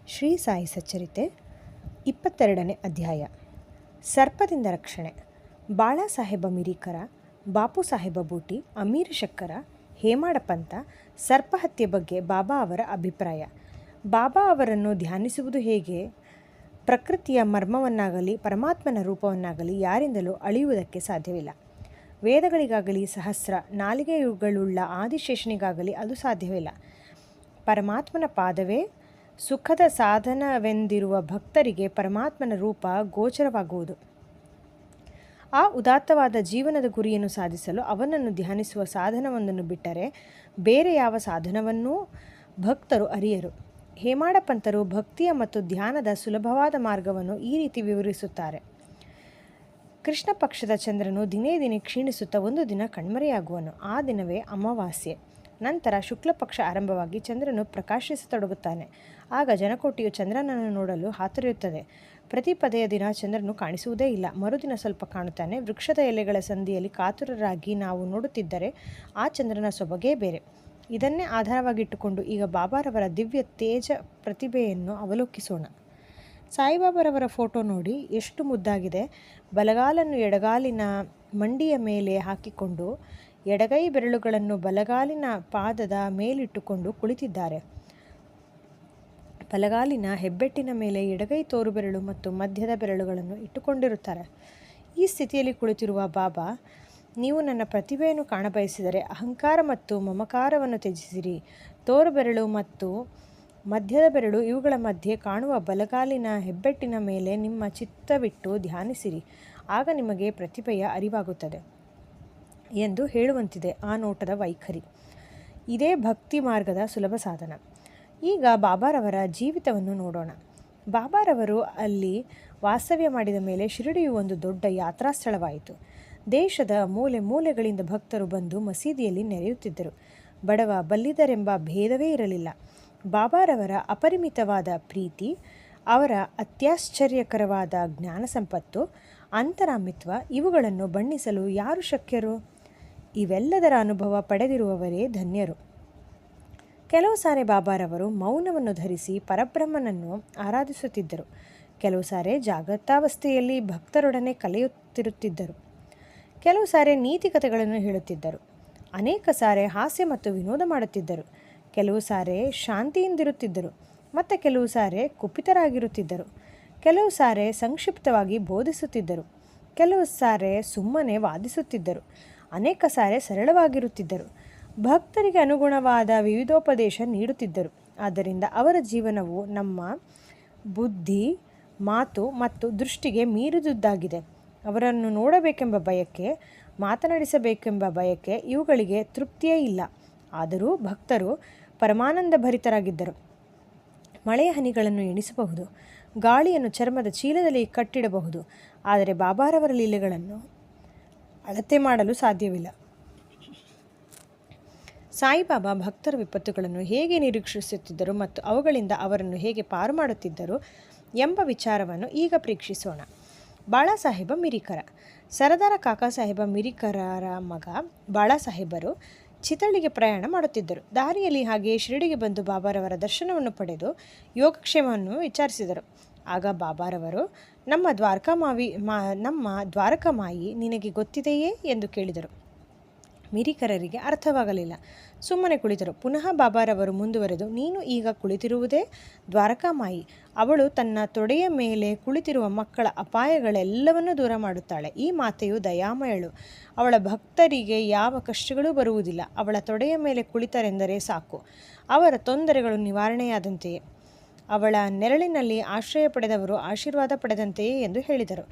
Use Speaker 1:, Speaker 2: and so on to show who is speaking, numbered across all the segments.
Speaker 1: ಶ್ರೀ ಸಾಯಿ ಸಚ್ಚರಿತೆ 22ನೇ ಅಧ್ಯಾಯ. ಸರ್ಪದಿಂದ ರಕ್ಷಣೆ. ಬಾಳಾಸಾಹೇಬ ಮಿರೀಕರ, ಬಾಪು ಸಾಹೇಬ ಬೂಟಿ, ಅಮೀರ್ ಶಕ್ಕರ, ಹೇಮಾಡ ಪಂತ ಸರ್ಪಹತ್ಯೆ ಬಗ್ಗೆ ಬಾಬಾ ಅವರ ಅಭಿಪ್ರಾಯ. ಬಾಬಾ ಅವರನ್ನು ಧ್ಯಾನಿಸುವುದು ಹೇಗೆ? ಪ್ರಕೃತಿಯ ಮರ್ಮವನ್ನಾಗಲಿ ಪರಮಾತ್ಮನ ರೂಪವನ್ನಾಗಲಿ ಯಾರಿಂದಲೂ ಅಳಿಯುವುದಕ್ಕೆ ಸಾಧ್ಯವಿಲ್ಲ. ವೇದಗಳಿಗಾಗಲಿ ಸಹಸ್ರ ನಾಲಿಗೆಯುಗಳುಳ್ಳ ಆದಿಶೇಷನಿಗಾಗಲಿ ಅದು ಸಾಧ್ಯವಿಲ್ಲ. ಪರಮಾತ್ಮನ ಪಾದವೇ ಸುಖದ ಸಾಧನವೆಂದಿರುವ ಭಕ್ತರಿಗೆ ಪರಮಾತ್ಮನ ರೂಪ ಗೋಚರವಾಗುವುದು. ಆ ಉದಾತ್ತವಾದ ಜೀವನದ ಗುರಿಯನ್ನು ಸಾಧಿಸಲು ಅವನನ್ನು ಧ್ಯಾನಿಸುವ ಸಾಧನವೊಂದನ್ನು ಬಿಟ್ಟರೆ ಬೇರೆ ಯಾವ ಸಾಧನವನ್ನೂ ಭಕ್ತರು ಅರಿಯರು. ಹೇಮಾಡ ಪಂತರು ಭಕ್ತಿಯ ಮತ್ತು ಧ್ಯಾನದ ಸುಲಭವಾದ ಮಾರ್ಗವನ್ನು ಈ ರೀತಿ ವಿವರಿಸುತ್ತಾರೆ. ಕೃಷ್ಣ ಪಕ್ಷದ ಚಂದ್ರನು ದಿನೇ ದಿನೇ ಕ್ಷೀಣಿಸುತ್ತಾ ಒಂದು ದಿನ ಕಣ್ಮರೆಯಾಗುವನು. ಆ ದಿನವೇ ಅಮಾವಾಸ್ಯೆ. ನಂತರ ಶುಕ್ಲ ಪಕ್ಷ ಆರಂಭವಾಗಿ ಚಂದ್ರನು ಪ್ರಕಾಶಿಸತೊಡಗುತ್ತಾನೆ. ಆಗ ಜನಕೋಟಿಯು ಚಂದ್ರನನ್ನು ನೋಡಲು ಹಾತೊರೆಯುತ್ತದೆ. ಪ್ರತಿ ಪದೆಯ ದಿನ ಚಂದ್ರನು ಕಾಣಿಸುವುದೇ ಇಲ್ಲ. ಮರುದಿನ ಸ್ವಲ್ಪ ಕಾಣುತ್ತಾನೆ. ವೃಕ್ಷದ ಎಲೆಗಳ ಸಂಧಿಯಲ್ಲಿ ಕಾತುರರಾಗಿ ನಾವು ನೋಡುತ್ತಿದ್ದರೆ ಆ ಚಂದ್ರನ ಸೊಬಗೇ ಬೇರೆ. ಇದನ್ನೇ ಆಧಾರವಾಗಿಟ್ಟುಕೊಂಡು ಈಗ ಬಾಬಾರವರ ದಿವ್ಯ ತೇಜ ಪ್ರತಿಭೆಯನ್ನು ಅವಲೋಕಿಸೋಣ. ಸಾಯಿಬಾಬಾರವರ ಫೋಟೋ ನೋಡಿ, ಎಷ್ಟು ಮುದ್ದಾಗಿದೆ. ಬಲಗಾಲನ್ನು ಎಡಗಾಲಿನ ಮಂಡಿಯ ಮೇಲೆ ಹಾಕಿಕೊಂಡು ಎಡಗೈ ಬೆರಳುಗಳನ್ನು ಬಲಗಾಲಿನ ಪಾದದ ಮೇಲಿಟ್ಟುಕೊಂಡು ಕುಳಿತಿದ್ದಾರೆ. ಬಲಗಾಲಿನ ಹೆಬ್ಬೆಟ್ಟಿನ ಮೇಲೆ ಎಡಗೈ ತೋರು ಬೆರಳು ಮತ್ತು ಮಧ್ಯದ ಬೆರಳುಗಳನ್ನು ಇಟ್ಟುಕೊಂಡಿರುತ್ತಾರೆ. ಈ ಸ್ಥಿತಿಯಲ್ಲಿ ಕುಳಿತಿರುವ ಬಾಬಾ, ನೀವು ನನ್ನ ಪ್ರತಿಭೆಯನ್ನು ಕಾಣಬಯಸಿದರೆ ಅಹಂಕಾರ ಮತ್ತು ಮಮಕಾರವನ್ನು ತ್ಯಜಿಸಿರಿ. ತೋರು ಬೆರಳು ಮತ್ತು ಮಧ್ಯದ ಬೆರಳು ಇವುಗಳ ಮಧ್ಯೆ ಕಾಣುವ ಬಲಗಾಲಿನ ಹೆಬ್ಬೆಟ್ಟಿನ ಮೇಲೆ ನಿಮ್ಮ ಚಿತ್ತವಿಟ್ಟು ಧ್ಯಾನಿಸಿರಿ. ಆಗ ನಿಮಗೆ ಪ್ರತಿಭೆಯ ಅರಿವಾಗುತ್ತದೆ ಎಂದು ಹೇಳುವಂತಿದೆ ಆ ನೋಟದ ವೈಖರಿ. ಇದೇ ಭಕ್ತಿ ಮಾರ್ಗದ ಸುಲಭ ಸಾಧನ. ಈಗ ಬಾಬಾರವರ ಜೀವಿತವನ್ನು ನೋಡೋಣ. ಬಾಬಾರವರು ಅಲ್ಲಿ ವಾಸ್ತವ್ಯ ಮಾಡಿದ ಮೇಲೆ ಶಿರಡಿಯು ಒಂದು ದೊಡ್ಡ ಯಾತ್ರಾ ಸ್ಥಳವಾಯಿತು. ದೇಶದ ಮೂಲೆ ಮೂಲೆಗಳಿಂದ ಭಕ್ತರು ಬಂದು ಮಸೀದಿಯಲ್ಲಿ ನೆರೆಯುತ್ತಿದ್ದರು. ಬಡವ ಬಲ್ಲಿದರೆಂಬ ಭೇದವೇ ಇರಲಿಲ್ಲ. ಬಾಬಾರವರ ಅಪರಿಮಿತವಾದ ಪ್ರೀತಿ, ಅವರ ಅತ್ಯಾಶ್ಚರ್ಯಕರವಾದ ಜ್ಞಾನ ಸಂಪತ್ತು, ಅಂತರಾಮಿತ್ವ ಇವುಗಳನ್ನು ಬಣ್ಣಿಸಲು ಯಾರು ಶಕ್ಯರು? ಇವೆಲ್ಲದರ ಅನುಭವ ಪಡೆದಿರುವವರೇ ಧನ್ಯರು. ಕೆಲವು ಸಾರಿ ಬಾಬಾರವರು ಮೌನವನ್ನು ಧರಿಸಿ ಪರಬ್ರಹ್ಮನನ್ನು ಆರಾಧಿಸುತ್ತಿದ್ದರು. ಕೆಲವು ಸಾರಿ ಜಾಗೃತಾವಸ್ಥೆಯಲ್ಲಿ ಭಕ್ತರೊಡನೆ ಕಲಿಯುತ್ತಿರುತ್ತಿದ್ದರು. ಕೆಲವು ಸಾರಿ ನೀತಿಕತೆಗಳನ್ನು ಹೇಳುತ್ತಿದ್ದರು. ಅನೇಕ ಸಾರಿ ಹಾಸ್ಯ ಮತ್ತು ವಿನೋದ ಮಾಡುತ್ತಿದ್ದರು. ಕೆಲವು ಸಾರಿ ಶಾಂತಿಯಿಂದಿರುತ್ತಿದ್ದರು ಮತ್ತು ಕೆಲವು ಸಾರಿ ಕುಪಿತರಾಗಿರುತ್ತಿದ್ದರು. ಕೆಲವು ಸಾರಿ ಸಂಕ್ಷಿಪ್ತವಾಗಿ ಬೋಧಿಸುತ್ತಿದ್ದರು. ಕೆಲವು ಸಾರಿ ಸುಮ್ಮನೆ ವಾದಿಸುತ್ತಿದ್ದರು. ಅನೇಕ ಸಾರಿ ಸರಳವಾಗಿರುತ್ತಿದ್ದರು. ಭಕ್ತರಿಗೆ ಅನುಗುಣವಾದ ವಿವಿಧೋಪದೇಶ ನೀಡುತ್ತಿದ್ದರು. ಆದ್ದರಿಂದ ಅವರ ಜೀವನವು ನಮ್ಮ ಬುದ್ಧಿ, ಮಾತು ಮತ್ತು ದೃಷ್ಟಿಗೆ ಮೀರಿದುದಾಗಿದೆ. ಅವರನ್ನು ನೋಡಬೇಕೆಂಬ ಬಯಕೆ, ಮಾತನಾಡಿಸಬೇಕೆಂಬ ಬಯಕೆ ಇವುಗಳಿಗೆ ತೃಪ್ತಿಯೇ ಇಲ್ಲ. ಆದರೂ ಭಕ್ತರು ಪರಮಾನಂದ ಭರಿತರಾಗಿದ್ದರು. ಮಳೆಯ ಹನಿಗಳನ್ನು ಎಣಿಸಬಹುದು, ಗಾಳಿಯನ್ನು ಚರ್ಮದ ಚೀಲದಲ್ಲಿ ಕಟ್ಟಿಡಬಹುದು. ಆದರೆ ಬಾಬಾರವರ ಲೀಲೆಗಳನ್ನು ಅಳತೆ ಮಾಡಲು ಸಾಧ್ಯವಿಲ್ಲ. ಸಾಯಿಬಾಬಾ ಭಕ್ತರ ವಿಪತ್ತುಗಳನ್ನು ಹೇಗೆ ನಿರೀಕ್ಷಿಸುತ್ತಿದ್ದರು ಮತ್ತು ಅವುಗಳಿಂದ ಅವರನ್ನು ಹೇಗೆ ಪಾರು ಮಾಡುತ್ತಿದ್ದರು ಎಂಬ ವಿಚಾರವನ್ನು ಈಗ ಪ್ರೇಕ್ಷಿಸೋಣ. ಬಾಳಾಸಾಹೇಬ ಮಿರೀಕರ. ಸರದಾರ ಕಾಕಾ ಸಾಹೇಬ ಮಿರೀಕರರ ಮಗ ಬಾಳಾಸಾಹೇಬರು ಚಿತಳಿಗೆ ಪ್ರಯಾಣ ಮಾಡುತ್ತಿದ್ದರು. ದಾರಿಯಲ್ಲಿ ಹಾಗೆಯೇ ಶಿರಡಿಗೆ ಬಂದು ಬಾಬಾರವರ ದರ್ಶನವನ್ನು ಪಡೆದು ಯೋಗಕ್ಷೇಮವನ್ನು ವಿಚಾರಿಸಿದರು. ಆಗ ಬಾಬಾರವರು, ನಮ್ಮ ದ್ವಾರಕಾಮಾಯಿ ನಿನಗೆ ಗೊತ್ತಿದೆಯೇ ಎಂದು ಕೇಳಿದರು. ಮಿರೀಕರರಿಗೆ ಅರ್ಥವಾಗಲಿಲ್ಲ. ಸುಮ್ಮನೆ ಕುಳಿತರು. ಪುನಃ ಬಾಬಾರವರು ಮುಂದುವರೆದು, ನೀನು ಈಗ ಕುಳಿತಿರುವುದೇ ದ್ವಾರಕಾಮಾಯಿ. ಅವಳು ತನ್ನ ತೊಡೆಯ ಮೇಲೆ ಕುಳಿತಿರುವ ಮಕ್ಕಳ ಅಪಾಯಗಳೆಲ್ಲವನ್ನೂ ದೂರ ಮಾಡುತ್ತಾಳೆ. ಈ ಮಾತೆಯು ದಯಾಮಯಳು. ಅವಳ ಭಕ್ತರಿಗೆ ಯಾವ ಕಷ್ಟಗಳೂ ಬರುವುದಿಲ್ಲ. ಅವಳ ತೊಡೆಯ ಮೇಲೆ ಕುಳಿತರೆಂದರೆ ಸಾಕು, ಅವರ ತೊಂದರೆಗಳು ನಿವಾರಣೆಯಾದಂತೆಯೇ. ಅವಳ ನೆರಳಿನಲ್ಲಿ ಆಶ್ರಯ ಪಡೆದವರು ಆಶೀರ್ವಾದ ಪಡೆದಂತೆಯೇ ಎಂದು ಹೇಳಿದರು.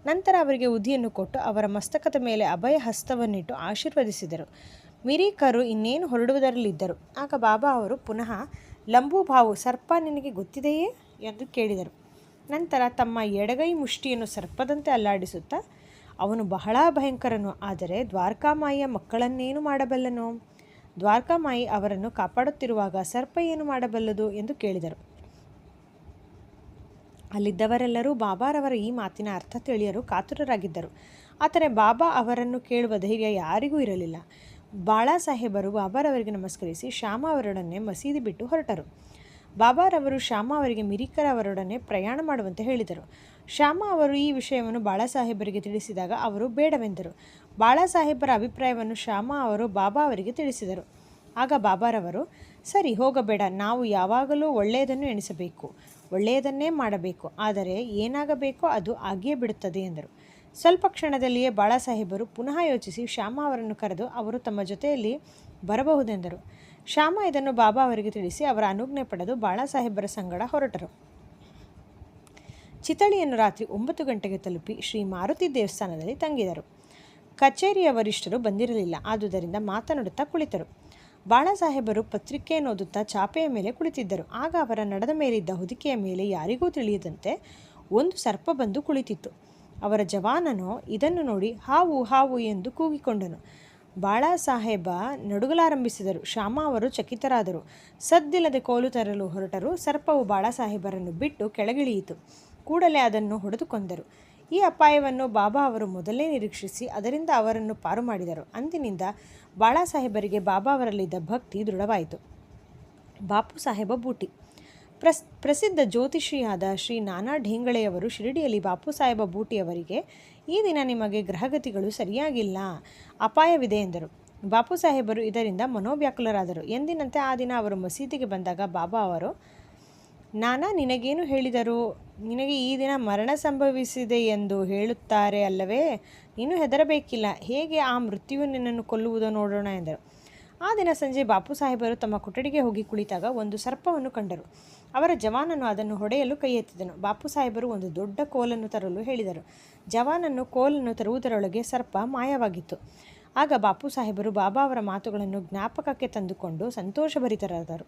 Speaker 1: ನಂತರ ಅವರಿಗೆ ಉದಿಯನ್ನು ಕೊಟ್ಟು ಅವರ ಮಸ್ತಕದ ಮೇಲೆ ಅಭಯ ಹಸ್ತವನ್ನಿಟ್ಟು ಆಶೀರ್ವದಿಸಿದರು. ಮಿರೀಕರು ಇನ್ನೇನು ಹೊರಡುವುದರಲ್ಲಿದ್ದರು. ಆಗ ಬಾಬಾ ಅವರು ಪುನಃ, ಲಂಬೂಭಾವು ಸರ್ಪ ನಿನಗೆ ಗೊತ್ತಿದೆಯೇ ಎಂದು ಕೇಳಿದರು. ನಂತರ ತಮ್ಮ ಎಡಗೈ ಮುಷ್ಟಿಯನ್ನು ಸರ್ಪದಂತೆ ಅಲ್ಲಾಡಿಸುತ್ತಾ, ಅವನು ಬಹಳ ಭಯಂಕರನು. ಆದರೆ ದ್ವಾರಕಾಮಾಯಿಯ ಮಕ್ಕಳನ್ನೇನು ಮಾಡಬಲ್ಲನು? ದ್ವಾರಕಾಮಾಯಿ ಅವರನ್ನು ಕಾಪಾಡುತ್ತಿರುವಾಗ ಸರ್ಪ ಏನು ಮಾಡಬಲ್ಲದು ಎಂದು ಕೇಳಿದರು. ಅಲ್ಲಿದ್ದವರೆಲ್ಲರೂ ಬಾಬಾರವರ ಈ ಮಾತಿನ ಅರ್ಥ ತಿಳಿಯಲು ಕಾತುರರಾಗಿದ್ದರು. ಆದರೆ ಬಾಬಾ ಅವರನ್ನು ಕೇಳುವ ಧೈರ್ಯ ಯಾರಿಗೂ ಇರಲಿಲ್ಲ. ಬಾಳಾಸಾಹೇಬರು ಬಾಬಾರವರಿಗೆ ನಮಸ್ಕರಿಸಿ ಶ್ಯಾಮ ಅವರೊಡನೆ ಮಸೀದಿ ಬಿಟ್ಟು ಹೊರಟರು. ಬಾಬಾರವರು ಶ್ಯಾಮ ಅವರಿಗೆ ಮಿರಿಕರ ಅವರೊಡನೆ ಪ್ರಯಾಣ ಮಾಡುವಂತೆ ಹೇಳಿದರು. ಶ್ಯಾಮ ಅವರು ಈ ವಿಷಯವನ್ನು ಬಾಳಾಸಾಹೇಬರಿಗೆ ತಿಳಿಸಿದಾಗ ಅವರು ಬೇಡವೆಂದರು. ಬಾಳಾಸಾಹೇಬರ ಅಭಿಪ್ರಾಯವನ್ನು ಶ್ಯಾಮ ಅವರು ಬಾಬಾ ಅವರಿಗೆ ತಿಳಿಸಿದರು. ಆಗ ಬಾಬಾರವರು, ಸರಿ, ಹೋಗಬೇಡ, ನಾವು ಯಾವಾಗಲೂ ಒಳ್ಳೆಯದನ್ನು ಎಣಿಸಬೇಕು, ಒಳ್ಳೆಯದನ್ನೇ ಮಾಡಬೇಕು, ಆದರೆ ಏನಾಗಬೇಕೋ ಅದು ಆಗಿಯೇ ಬಿಡುತ್ತದೆ ಎಂದರು. ಸ್ವಲ್ಪ ಕ್ಷಣದಲ್ಲಿಯೇ ಬಾಳಾಸಾಹೇಬರು ಪುನಃ ಯೋಚಿಸಿ ಶ್ಯಾಮ ಅವರನ್ನು ಕರೆದು ಅವರು ತಮ್ಮ ಜೊತೆಯಲ್ಲಿ ಬರಬಹುದೆಂದರು. ಶ್ಯಾಮ ಇದನ್ನು ಬಾಬಾ ಅವರಿಗೆ ತಿಳಿಸಿ ಅವರ ಅನುಜ್ಞೆ ಪಡೆದು ಬಾಳಾಸಾಹೇಬರ ಸಂಗಡ ಹೊರಟರು. ಚಿತಳಿಯನ್ನು ರಾತ್ರಿ 9 ಗಂಟೆಗೆ ತಲುಪಿ ಶ್ರೀ ಮಾರುತಿ ದೇವಸ್ಥಾನದಲ್ಲಿ ತಂಗಿದರು. ಕಚೇರಿಯ ವರಿಷ್ಠರು ಬಂದಿರಲಿಲ್ಲ, ಆದುದರಿಂದ ಮಾತನಾಡುತ್ತಾ ಕುಳಿತರು. ಬಾಳಾಸಾಹೇಬರು ಪತ್ರಿಕೆಯನ್ನು ಓದುತ್ತಾ ಚಾಪೆಯ ಮೇಲೆ ಕುಳಿತಿದ್ದರು. ಆಗ ಅವರ ನಡದ ಮೇಲಿದ್ದ ಹೊದಿಕೆಯ ಮೇಲೆ ಯಾರಿಗೂ ತಿಳಿಯದಂತೆ ಒಂದು ಸರ್ಪ ಬಂದು ಕುಳಿತಿತ್ತು. ಅವರ ಜವಾನನು ಇದನ್ನು ನೋಡಿ ಹಾವು ಹಾವು ಎಂದು ಕೂಗಿಕೊಂಡನು. ಬಾಳಾಸಾಹೇಬ ನಡುಗಲಾರಂಭಿಸಿದರು. ಶ್ಯಾಮ ಅವರು ಚಕಿತರಾದರು. ಸದ್ದಿಲ್ಲದೆ ಕೋಲು ತರಲು ಹೊರಟರು. ಸರ್ಪವು ಬಾಳಾಸಾಹೇಬರನ್ನು ಬಿಟ್ಟು ಕೆಳಗಿಳಿಯಿತು. ಕೂಡಲೇ ಅದನ್ನು ಹೊಡೆದು ಕೊಂದರು. ಈ ಅಪಾಯವನ್ನು ಬಾಬಾ ಅವರು ಮೊದಲೇ ನಿರೀಕ್ಷಿಸಿ ಅದರಿಂದ ಅವರನ್ನು ಪಾರು ಮಾಡಿದರು. ಅಂದಿನಿಂದ ಬಾಳಾಸಾಹೇಬರಿಗೆ ಬಾಬಾ ಅವರಲ್ಲಿದ್ದ ಭಕ್ತಿ ದೃಢವಾಯಿತು. ಬಾಪು ಸಾಹೇಬ ಬೂಟಿ. ಪ್ರಸಿದ್ಧ ಜ್ಯೋತಿಷಿಯಾದ ಶ್ರೀ ನಾನಾ ಢೇಂಗಳೆಯವರು ಶಿರಡಿಯಲ್ಲಿ ಬಾಪು ಸಾಹೇಬ ಬೂಟಿಯವರಿಗೆ, ಈ ದಿನ ನಿಮಗೆ ಗ್ರಹಗತಿಗಳು ಸರಿಯಾಗಿಲ್ಲ, ಅಪಾಯವಿದೆ ಎಂದರು. ಬಾಪು ಸಾಹೇಬರು ಇದರಿಂದ ಮನೋವ್ಯಾಕುಲರಾದರು. ಎಂದಿನಂತೆ ಆ ದಿನ ಅವರು ಮಸೀದಿಗೆ ಬಂದಾಗ ಬಾಬಾ ಅವರು, ನಾನಾ ನಿನಗೇನು ಹೇಳಿದರು? ನಿನಗೆ ಈ ದಿನ ಮರಣ ಸಂಭವಿಸಿದೆ ಎಂದು ಹೇಳುತ್ತಾರೆ ಅಲ್ಲವೇ? ನೀನು ಹೆದರಬೇಕಿಲ್ಲ. ಹೇಗೆ ಆ ಮೃತ್ಯುವು ನಿನ್ನನ್ನು ಕೊಲ್ಲುವುದೋ ನೋಡೋಣ ಎಂದರು. ಆ ದಿನ ಸಂಜೆ ಬಾಪು ಸಾಹೇಬರು ತಮ್ಮ ಕೊಠಡಿಗೆ ಹೋಗಿ ಕುಳಿತಾಗ ಒಂದು ಸರ್ಪವನ್ನು ಕಂಡರು. ಅವರ ಜವಾನನು ಅದನ್ನು ಹೊಡೆಯಲು ಕೈ ಎತ್ತಿದನು. ಬಾಪು ಸಾಹೇಬರು ಒಂದು ದೊಡ್ಡ ಕೋಲನ್ನು ತರಲು ಹೇಳಿದರು. ಜವಾನನ್ನು ಕೋಲನ್ನು ತರುವುದರೊಳಗೆ ಸರ್ಪ ಮಾಯವಾಗಿತ್ತು. ಆಗ ಬಾಪು ಸಾಹೇಬರು ಬಾಬಾ ಅವರ ಮಾತುಗಳನ್ನು ಜ್ಞಾಪಕಕ್ಕೆ ತಂದುಕೊಂಡು ಸಂತೋಷಭರಿತರಾದರು.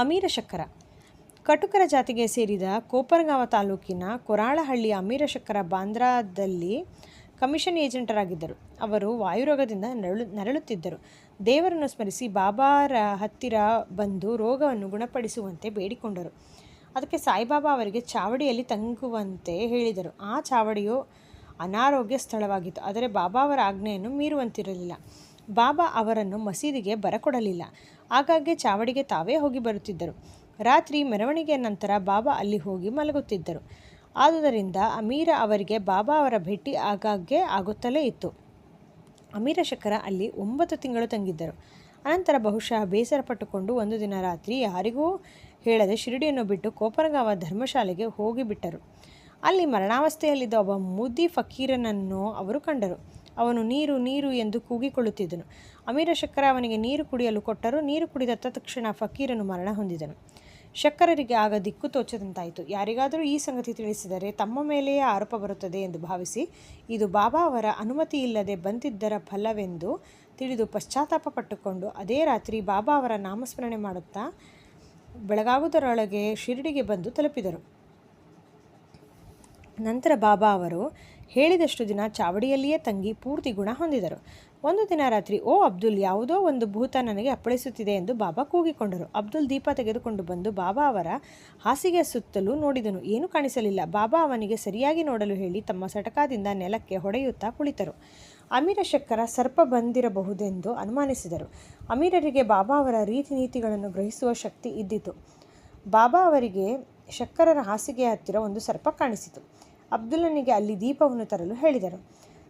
Speaker 1: ಅಮೀರ ಶಕ್ಕರ. ಕಟುಕರ ಜಾತಿಗೆ ಸೇರಿದ ಕೋಪರಗಾಂವ ತಾಲೂಕಿನ ಕೊರಾಳಹಳ್ಳಿಯ ಅಮೀರ ಶಕ್ಕರ ಬಾಂದ್ರಾದಲ್ಲಿ ಕಮಿಷನ್ ಏಜೆಂಟರಾಗಿದ್ದರು. ಅವರು ವಾಯುರೋಗದಿಂದ ನರಳುತ್ತಿದ್ದರು. ದೇವರನ್ನು ಸ್ಮರಿಸಿ ಬಾಬಾರ ಹತ್ತಿರ ಬಂದು ರೋಗವನ್ನು ಗುಣಪಡಿಸುವಂತೆ ಬೇಡಿಕೊಂಡರು. ಅದಕ್ಕೆ ಸಾಯಿಬಾಬಾ ಅವರಿಗೆ ಚಾವಡಿಯಲ್ಲಿ ತಂಗುವಂತೆ ಹೇಳಿದರು. ಆ ಚಾವಡಿಯು ಅನಾರೋಗ್ಯ ಸ್ಥಳವಾಗಿತ್ತು, ಆದರೆ ಬಾಬಾ ಅವರ ಆಜ್ಞೆಯನ್ನು ಮೀರುವಂತಿರಲಿಲ್ಲ. ಬಾಬಾ ಅವರನ್ನು ಮಸೀದಿಗೆ ಬರಕೊಡಲಿಲ್ಲ. ಆಗಾಗ್ಗೆ ಚಾವಡಿಗೆ ತಾವೇ ಹೋಗಿ ಬರುತ್ತಿದ್ದರು. ರಾತ್ರಿ ಮೆರವಣಿಗೆಯ ನಂತರ ಬಾಬಾ ಅಲ್ಲಿ ಹೋಗಿ ಮಲಗುತ್ತಿದ್ದರು. ಆದುದರಿಂದ ಅಮೀರ ಅವರಿಗೆ ಬಾಬಾ ಅವರ ಭೇಟಿ ಆಗಾಗ್ಗೆ ಆಗುತ್ತಲೇ ಇತ್ತು. ಅಮೀರ ಶಕ್ಕರ ಅಲ್ಲಿ 9 ತಿಂಗಳು ತಂಗಿದ್ದರು. ಅನಂತರ ಬಹುಶಃ ಬೇಸರ ಪಟ್ಟುಕೊಂಡು ಒಂದು ದಿನ ರಾತ್ರಿ ಯಾರಿಗೂ ಹೇಳದೆ ಶಿರಡಿಯನ್ನು ಬಿಟ್ಟು ಕೋಪರಗಾಂವ ಧರ್ಮಶಾಲೆಗೆ ಹೋಗಿಬಿಟ್ಟರು. ಅಲ್ಲಿ ಮರಣಾವಸ್ಥೆಯಲ್ಲಿದ್ದ ಒಬ್ಬ ಮುದಿ ಫಕೀರನನ್ನು ಅವರು ಕಂಡರು. ಅವನು ನೀರು ನೀರು ಎಂದು ಕೂಗಿಕೊಳ್ಳುತ್ತಿದ್ದನು. ಅಮೀರ ಶಕ್ಕರ ಅವನಿಗೆ ನೀರು ಕುಡಿಯಲು ಕೊಟ್ಟರು. ನೀರು ಕುಡಿದ ತತ್ಕ್ಷಣ ಫಕೀರನು ಮರಣ ಹೊಂದಿದನು. ಶಕ್ಕರರಿಗೆ ಆಗ ದಿಕ್ಕು ತೋಚದಂತಾಯಿತು. ಯಾರಿಗಾದರೂ ಈ ಸಂಗತಿ ತಿಳಿಸಿದರೆ ತಮ್ಮ ಮೇಲೆಯೇ ಆರೋಪ ಬರುತ್ತದೆ ಎಂದು ಭಾವಿಸಿ ಇದು ಬಾಬಾ ಅವರ ಅನುಮತಿ ಇಲ್ಲದೆ ಬಂದಿದ್ದರ ಫಲವೆಂದು ತಿಳಿದು ಪಶ್ಚಾತ್ತಾಪ ಪಟ್ಟುಕೊಂಡು ಅದೇ ರಾತ್ರಿ ಬಾಬಾ ಅವರ ನಾಮಸ್ಮರಣೆ ಮಾಡುತ್ತಾ ಬೆಳಗಾಗುವುದರೊಳಗೆ ಶಿರಡಿಗೆ ಬಂದು ತಲುಪಿದರು. ನಂತರ ಬಾಬಾ ಅವರು ಹೇಳಿದಷ್ಟು ದಿನ ಚಾವಡಿಯಲ್ಲಿಯೇ ತಂಗಿ ಪೂರ್ತಿ ಗುಣ ಹೊಂದಿದರು. ಒಂದು ದಿನ ರಾತ್ರಿ, ಓ ಅಬ್ದುಲ್, ಯಾವುದೋ ಒಂದು ಭೂತ ನನಗೆ ಅಪ್ಪಳಿಸುತ್ತಿದೆ ಎಂದು ಬಾಬಾ ಕೂಗಿಕೊಂಡರು. ಅಬ್ದುಲ್ ದೀಪ ತೆಗೆದುಕೊಂಡು ಬಂದು ಬಾಬಾ ಅವರ ಹಾಸಿಗೆಯ ಸುತ್ತಲೂ ನೋಡಿದನು. ಏನೂ ಕಾಣಿಸಲಿಲ್ಲ. ಬಾಬಾ ಅವನಿಗೆ ಸರಿಯಾಗಿ ನೋಡಲು ಹೇಳಿ ತಮ್ಮ ಸಟಕಾದಿಂದ ನೆಲಕ್ಕೆ ಹೊಡೆಯುತ್ತಾ ಕುಳಿತರು. ಅಮೀರ ಶಕ್ಕರ ಸರ್ಪ ಬಂದಿರಬಹುದೆಂದು ಅನುಮಾನಿಸಿದರು. ಅಮೀರರಿಗೆ ಬಾಬಾ ಅವರ ರೀತಿ ನೀತಿಗಳನ್ನು ಗ್ರಹಿಸುವ ಶಕ್ತಿ ಇದ್ದಿತು. ಬಾಬಾ ಅವರಿಗೆ ಶಕ್ಕರರ ಹಾಸಿಗೆಯ ಹತ್ತಿರ ಒಂದು ಸರ್ಪ ಕಾಣಿಸಿತು. ಅಬ್ದುಲ್ಲನಿಗೆ ಅಲ್ಲಿ ದೀಪವನ್ನು ತರಲು ಹೇಳಿದರು.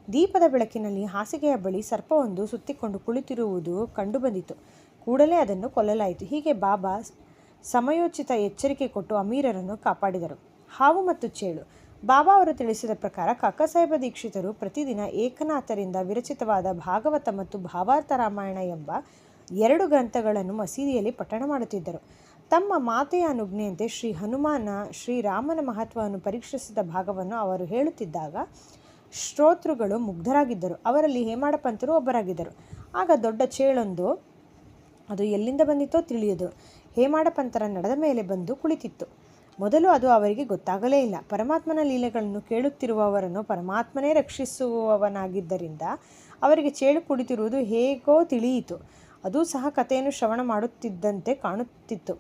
Speaker 1: ದೀಪದ ಬೆಳಕಿನಲ್ಲಿ ಹಾಸಿಗೆಯ ಬಳಿ ಸರ್ಪವೊಂದು ಸುತ್ತಿಕೊಂಡು ಕುಳಿತಿರುವುದು ಕಂಡುಬಂದಿತು. ಕೂಡಲೇ ಅದನ್ನು ಕೊಲ್ಲಲಾಯಿತು. ಹೀಗೆ ಬಾಬಾ ಸಮಯೋಚಿತ ಎಚ್ಚರಿಕೆ ಕೊಟ್ಟು ಅಮೀರರನ್ನು ಕಾಪಾಡಿದರು. ಹಾವು ಮತ್ತು ಚೇಳು. ಬಾಬಾ ಅವರು ತಿಳಿಸಿದ ಪ್ರಕಾರ ಕಾಕಾಸಾಹೇಬ ದೀಕ್ಷಿತರು ಪ್ರತಿದಿನ ಏಕನಾಥರಿಂದ ವಿರಚಿತವಾದ ಭಾಗವತ ಮತ್ತು ಭಾವಾರ್ಥ ರಾಮಾಯಣ ಎಂಬ 2 ಗ್ರಂಥಗಳನ್ನು ಮಸೀದಿಯಲ್ಲಿ ಪಠಣ ಮಾಡುತ್ತಿದ್ದರು. ತಮ್ಮ ಮಾತೆಯ ಅನುಜ್ಞೆಯಂತೆ ಶ್ರೀ ಹನುಮಾನ ಶ್ರೀರಾಮನ ಮಹತ್ವವನ್ನು ಪರೀಕ್ಷಿಸಿದ ಭಾಗವನ್ನು ಅವರು ಹೇಳುತ್ತಿದ್ದಾಗ ಶ್ರೋತೃಗಳು ಮುಗ್ಧರಾಗಿದ್ದರು. ಅವರಲ್ಲಿ ಹೇಮಾಡ ಪಂತರು ಒಬ್ಬರಾಗಿದ್ದರು. ಆಗ ದೊಡ್ಡ ಚೇಳೊಂದು, ಅದು ಎಲ್ಲಿಂದ ಬಂದಿತೋ ತಿಳಿಯದು, ಹೇಮಾಡ ಪಂತರ ನಡದ ಮೇಲೆ ಬಂದು ಕುಳಿತಿತ್ತು. ಮೊದಲು ಅದು ಅವರಿಗೆ ಗೊತ್ತಾಗಲೇ ಇಲ್ಲ. ಪರಮಾತ್ಮನ ಲೀಲೆಗಳನ್ನು ಕೇಳುತ್ತಿರುವವರನ್ನು ಪರಮಾತ್ಮನೇ ರಕ್ಷಿಸುವವನಾಗಿದ್ದರಿಂದ ಅವರಿಗೆ ಚೇಳು ಕುಳಿತಿರುವುದು ಹೇಗೋ ತಿಳಿಯಿತು. ಅದೂ ಸಹ ಕಥೆಯನ್ನು ಶ್ರವಣ ಮಾಡುತ್ತಿದ್ದಂತೆ ಕಾಣುತ್ತಿತ್ತು.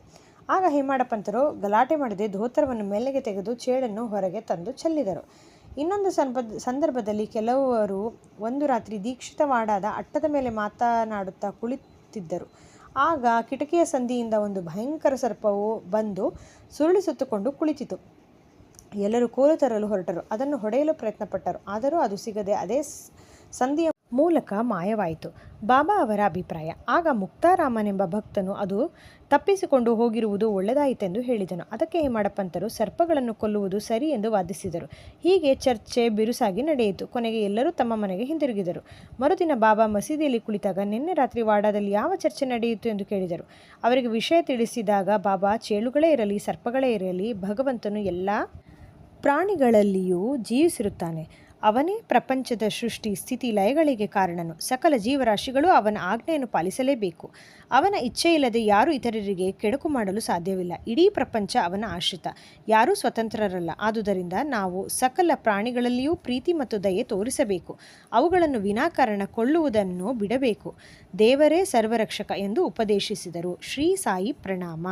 Speaker 1: ಆಗ ಹೇಮಾಡ ಪಂತರು ಗಲಾಟೆ ಮಾಡದೆ ಧೋತ್ರವನ್ನು ಮೆಲ್ಲಗೆ ತೆಗೆದು ಚೇಳನ್ನು ಹೊರಗೆ ತಂದು ಚೆಲ್ಲಿದರು. ಇನ್ನೊಂದು ಸಂದರ್ಭದಲ್ಲಿ ಕೆಲವರು ಒಂದು ರಾತ್ರಿ ದೀಕ್ಷಿತವಾಡಾದ ಅಟ್ಟದ ಮೇಲೆ ಮಾತನಾಡುತ್ತಾ ಕುಳಿತಿದ್ದರು. ಆಗ ಕಿಟಕಿಯ ಸಂದಿಯಿಂದ ಒಂದು ಭಯಂಕರ ಸರ್ಪವು ಬಂದು ಸುರುಳಿ ಸುತ್ತುಕೊಂಡು ಕುಳಿತಿತು. ಎಲ್ಲರೂ ಕೋಲು ತರಲು ಹೊರಟರು. ಅದನ್ನು ಹೊಡೆಯಲು ಪ್ರಯತ್ನಪಟ್ಟರು. ಆದರೂ ಅದು ಸಿಗದೆ ಅದೇ ಸಂದಿಯ ಮೂಲಕ ಮಾಯವಾಯಿತು. ಬಾಬಾ ಅವರ ಅಭಿಪ್ರಾಯ. ಆಗ ಮುಕ್ತಾರಾಮನೆಂಬ ಭಕ್ತನು ಅದು ತಪ್ಪಿಸಿಕೊಂಡು ಹೋಗಿರುವುದು ಒಳ್ಳೆದಾಯಿತೆಂದು ಹೇಳಿದನು. ಅದಕ್ಕೆ ಹೇಮಾಡಪಂತರು ಸರ್ಪಗಳನ್ನು ಕೊಲ್ಲುವುದು ಸರಿ ಎಂದು ವಾದಿಸಿದರು. ಹೀಗೆ ಚರ್ಚೆ ಬಿರುಸಾಗಿ ನಡೆಯಿತು. ಕೊನೆಗೆ ಎಲ್ಲರೂ ತಮ್ಮ ಮನೆಗೆ ಹಿಂದಿರುಗಿದರು. ಮರುದಿನ ಬಾಬಾ ಮಸೀದಿಯಲ್ಲಿ ಕುಳಿತಾಗ, ನಿನ್ನೆ ರಾತ್ರಿ ವಾಡಾದಲ್ಲಿ ಯಾವ ಚರ್ಚೆ ನಡೆಯಿತು ಎಂದು ಕೇಳಿದರು. ಅವರಿಗೆ ವಿಷಯ ತಿಳಿಸಿದಾಗ ಬಾಬಾ, ಚೇಳುಗಳೇ ಇರಲಿ, ಸರ್ಪಗಳೇ ಇರಲಿ, ಭಗವಂತನು ಎಲ್ಲ ಪ್ರಾಣಿಗಳಲ್ಲಿಯೂ ಜೀವಿಸಿರುತ್ತಾನೆ. ಅವನೇ ಪ್ರಪಂಚದ ಸೃಷ್ಟಿ ಸ್ಥಿತಿ ಲಯಗಳಿಗೆ ಕಾರಣನು. ಸಕಲ ಜೀವರಾಶಿಗಳು ಅವನ ಆಜ್ಞೆಯನ್ನು ಪಾಲಿಸಲೇಬೇಕು. ಅವನ ಇಚ್ಛೆಯಿಲ್ಲದೆ ಯಾರೂ ಇತರರಿಗೆ ಕೆಡುಕು ಮಾಡಲು ಸಾಧ್ಯವಿಲ್ಲ. ಇಡೀ ಪ್ರಪಂಚ ಅವನ ಆಶ್ರಿತ. ಯಾರೂ ಸ್ವತಂತ್ರರಲ್ಲ. ಆದುದರಿಂದ ನಾವು ಸಕಲ ಪ್ರಾಣಿಗಳಲ್ಲಿಯೂ ಪ್ರೀತಿ ಮತ್ತು ದಯೆ ತೋರಿಸಬೇಕು. ಅವುಗಳನ್ನು ವಿನಾಕಾರಣ ಕೊಳ್ಳುವುದನ್ನು ಬಿಡಬೇಕು. ದೇವರೇ ಸರ್ವರಕ್ಷಕ ಎಂದು ಉಪದೇಶಿಸಿದರು. ಶ್ರೀ ಸಾಯಿ ಪ್ರಣಾಮ.